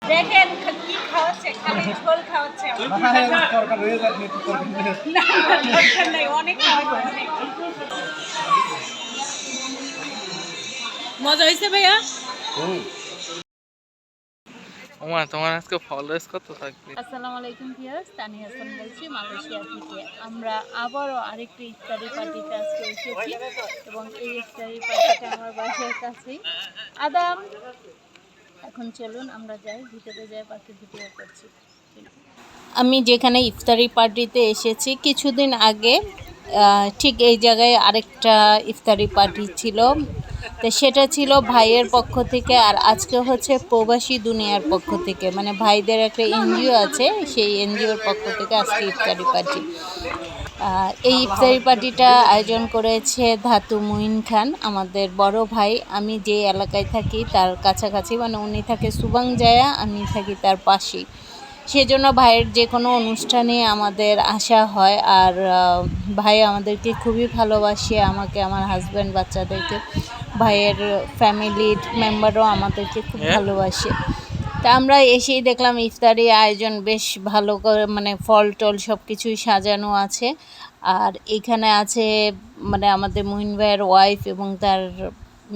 দেখেন কি খাওয়াচ্ছে, খালি ঝোল খাওয়াচ্ছে। অনেক খাওয়াচ্ছে। মজা হয়েছে ভাইয়া? ওমা তোমার আজকে ফলোয়ার্স কত থাকবে? আসসালামু আলাইকুম ভিউয়ার্স, তানি হাসান বলছি মালয়েশিয়া থেকে। আমরা আবারও আরেকটি ইফতারি পার্টিতে আজকে এসেছি এবং এই ইফতারি পার্টিটা আমার বাসার কাছেই। আদাম, এখন চলুন আমরা যাই, ভিতরে যাই, বাকি ভিডিও করছি। আমি যেখানে ইফতারি পার্টিতে এসেছি কিছুদিন আগে ঠিক এই জায়গায় আরেকটা ইফতারি পার্টি ছিল, তো সেটা ছিল ভাইয়ের পক্ষ থেকে, আর আজকে হচ্ছে প্রবাসী দুনিয়ার পক্ষ থেকে, মানে ভাইদের একটা এনজিও আছে, সেই এনজিওর পক্ষ থেকে আজকে ইফতারি পার্টি। এই ইফতারি পার্টিটা আয়োজন করেছে ধাতু মুইন খান, আমাদের বড় ভাই। আমি যে এলাকায় থাকি তার কাছাকাছি, মানে উনি থাকে সুবাংজায়া, আমি থাকি তার পাশেই। সেজন্য ভাইয়ের যে কোনো অনুষ্ঠানে আমাদের আসা হয়, আর ভাই আমাদেরকে খুবই ভালোবাসে, আমাকে, আমার হাজব্যান্ড, বাচ্চাদেরকে। ভাইয়ের ফ্যামিলির মেম্বারও আমাদেরকে খুব ভালোবাসে। তা আমরা এসেই দেখলাম ইফতারি আয়োজন বেশ ভালো করে, মানে ফল টল সব কিছুই সাজানো আছে। আর এখানে আছে মানে আমাদের মুহিন ভাইয়ের ওয়াইফ এবং তার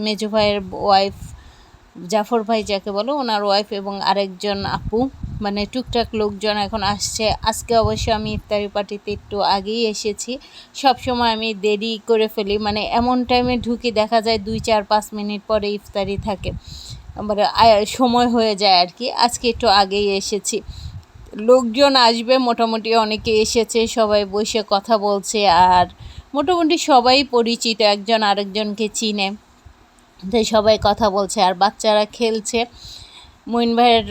মেজো ভাইয়ের ওয়াইফ, জাফর ভাই যাকে বলো, ওনার ওয়াইফ এবং আরেকজন আপু, মানে টুকটাক লোকজন এখন আসছে। আজকে অবশ্য আমি ইফতারি পার্টিতে একটু আগেই এসেছি, সব সময় আমি দেরি করে ফেলি, মানে এমন টাইমে ঢুকি দেখা যায় 2-4-5 মিনিট পরে ইফতারি থাকে, মানে সময় হয়ে যায় আর কি। আজকে একটু আগেই এসেছি, লোকজন আসবে মোটামুটি, অনেকে এসেছে, সবাই বসে কথা বলছে, আর মোটামুটি সবাই পরিচিত, একজন আরেকজনকে চিনে, তাই সবাই কথা বলছে আর বাচ্চারা খেলছে। মুইন ভাইয়ের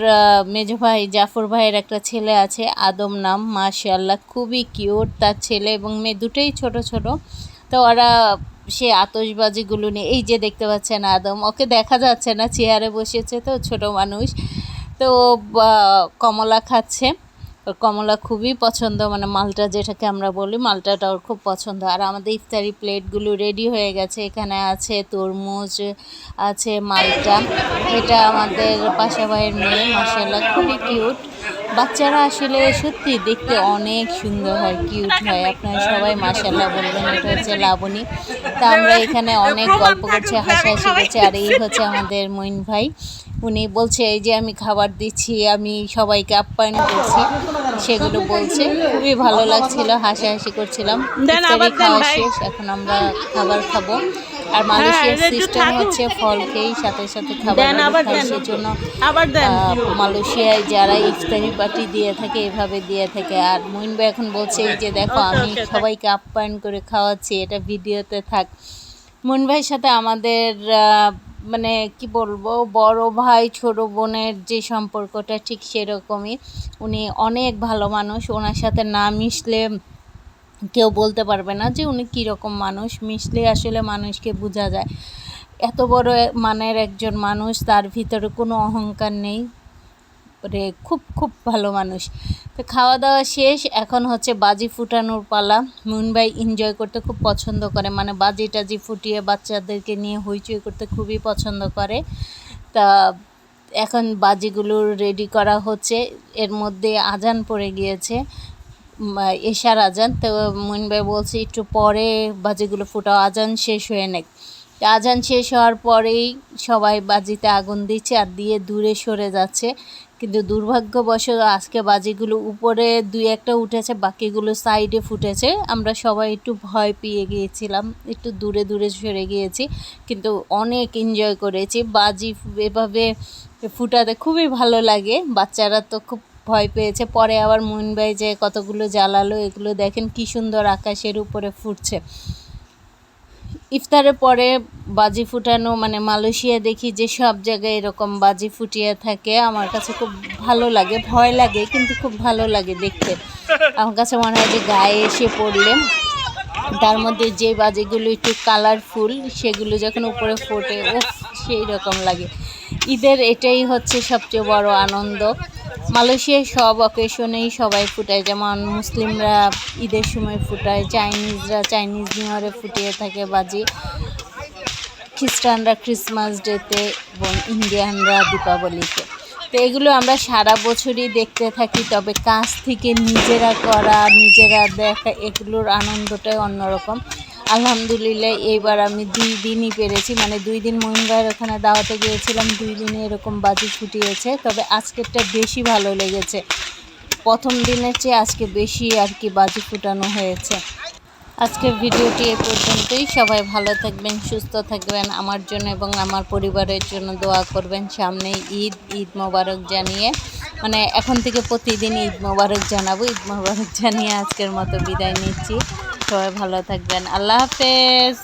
মেজো ভাই জাফর ভাইয়ের একটা ছেলে আছে, আদম নাম, মাশাআল্লাহ খুবই কিউট, তার ছেলে এবং মেয়ে দুটোই ছোট ছোট। তো ওরা সে আতশবাজিগুলো নিয়ে, এই যে দেখতে পাচ্ছেন আদম, ওকে দেখা যাচ্ছে না, চেয়ারে বসেছে তো, ছোট মানুষ তো, কমলা খাচ্ছে। ওর কমলা খুবই পছন্দ, মানে মালটা যেটাকে আমরা বলি, মালটাটা ওর খুব পছন্দ। আর আমাদের ইফতারি প্লেটগুলো রেডি হয়ে গেছে, এখানে আছে তরমুজ, আছে মালটা, এটা আমাদের পাশা ভাইয়ের মেয়ে, মাশাআল্লাহ খুবই কিউট। বাচ্চারা আসলে সত্যি দেখতে অনেক সুন্দর হয়, কিউট হয়, আপনারা সবাই মাশাআল্লাহ বলবেন। এটা হচ্ছে লাবণী। তা আমরা এখানে অনেক গল্প করছি, হাসাহাসি করছি। আর এই হচ্ছে আমাদের মঈন ভাই, উনি বলছে এই যে আমি খাবার দিচ্ছি, আমি সবাইকে আপ্যায়ন করছি, সেগুলো বলছে। খুবই ভালো লাগছিল, হাসাহাসি করছিলাম। ইফতারি খাওয়া শেষ, এখন আমরা খাবার খাবো। আর মালয়েশিয়ার সিস্টেম হচ্ছে ফল খেয়েই সাথে সাথে খাবার খায়, সেজন্য মালয়েশিয়ায় যারা ইফতারি পার্টি দিয়ে থাকে এভাবে দিয়ে থাকে। আর মুইন ভাই এখন বলছে এই যে দেখো আমি সবাইকে আপ্যায়ন করে খাওয়াচ্ছি, এটা ভিডিওতে থাক। মুইন ভাইয়ের সাথে আমাদের মানে কি বলবো, বড় ভাই ছোট বোনের যে সম্পর্কটা ঠিক সেরকমই। উনি অনেক ভালো মানুষ, ওনার সাথে না মিশলে কেউ বলতে পারবে না যে উনি কীরকম মানুষ, মিশলে আসলে মানুষকে বোঝা যায়। এত বড় মানের একজন মানুষ, তার ভিতরে কোনো অহংকার নেই, রে খুব খুব ভালো মানুষ। তো খাওয়া দাওয়া শেষ, এখন হচ্ছে বাজি ফুটানোর পালা। মুন ভাই এনজয় করতে খুব পছন্দ করে, মানে বাজি টাজি ফুটিয়ে বাচ্চাদেরকে নিয়ে হইচই করতে খুবই পছন্দ করে। তা এখন বাজিগুলো রেডি করা হচ্ছে, এর মধ্যে আজান পড়ে গিয়েছে, এশার আজান। তো মুন ভাই বলছে একটু পরে বাজিগুলো ফুটাও, আজান শেষ হয়ে নেক। আজান শেষ হওয়ার পরেই সবাই বাজিতে আগুন দিচ্ছে আর দিয়ে দূরে সরে যাচ্ছে, কিন্তু দুর্ভাগ্যবশত আজকে বাজিগুলো উপরে 2-1টা উঠেছে, বাকিগুলো সাইডে ফুটেছে। আমরা সবাই একটু ভয় পেয়ে গিয়েছিলাম, একটু দূরে দূরে সরে গিয়েছি, কিন্তু অনেক এনজয় করেছি। বাজি এভাবে ফুটাতে খুবই ভালো লাগে, বাচ্চারা তো খুব ভয় পেয়েছে। পরে আবার মুন ভাই যে কতগুলো জ্বালালো, এগুলো দেখেন কি সুন্দর আকাশের উপরে ফুটছে। ইফতারের পরে বাজি ফুটানো, মানে মালয়েশিয়া দেখি যে সব জায়গায় এরকম বাজি ফুটিয়ে থাকে, আমার কাছে খুব ভালো লাগে, ভয় লাগে কিন্তু খুব ভালো লাগে দেখতে। আমার কাছে মনে হয় যে গায়ে এসে পড়লে, তার মধ্যে যে বাজিগুলো একটু কালারফুল সেগুলো যখন উপরে ফোটে, ও সেই রকম লাগে। ঈদের এটাই হচ্ছে সবচেয়ে বড় আনন্দ। মালয়েশিয়ায় সব অকেশনেই সবাই ফুটায়, যেমন মুসলিমরা ঈদের সময় ফুটায়, চাইনিজরা চাইনিজ নিউ ইয়ারে ফুটিয়ে থাকে বাজি। খ্রিস্টানরা ক্রিসমাস ডেতে এবং ইন্ডিয়ানরা দীপাবলিতে। তো এগুলো আমরা সারা বছরই দেখতে থাকি, তবে কাছ থেকে নিজেরা করা নিজেরা দেখা এগুলোর আনন্দটাই অন্যরকম। আলহামদুলিল্লাহ এইবার আমি 2 দিনই পেরেছি, মানে 2 দিন মইন ভাইয়ের ওখানে দাওয়াতে গিয়েছিলাম, 2 দিনে এরকম বাজি ফুটিয়েছে। তবে আজকেরটা বেশি ভালো লেগেছে, প্রথম দিনের চেয়ে আজকে বেশি আর কি বাজি ফুটানো হয়েছে। আজকের ভিডিওটি এ পর্যন্তই। সবাই ভালো থাকবেন, সুস্থ থাকবেন, আমার জন্য এবং আমার পরিবারের জন্য দোয়া করবেন। সামনে ঈদ মোবারক জানিয়ে, মানে এখন থেকে প্রতিদিন ঈদ মোবারক জানাবো। ঈদ মোবারক জানিয়ে আজকের মতো বিদায় নিচ্ছি। সবাই ভালো থাকবেন, আল্লাহ হাফেজ।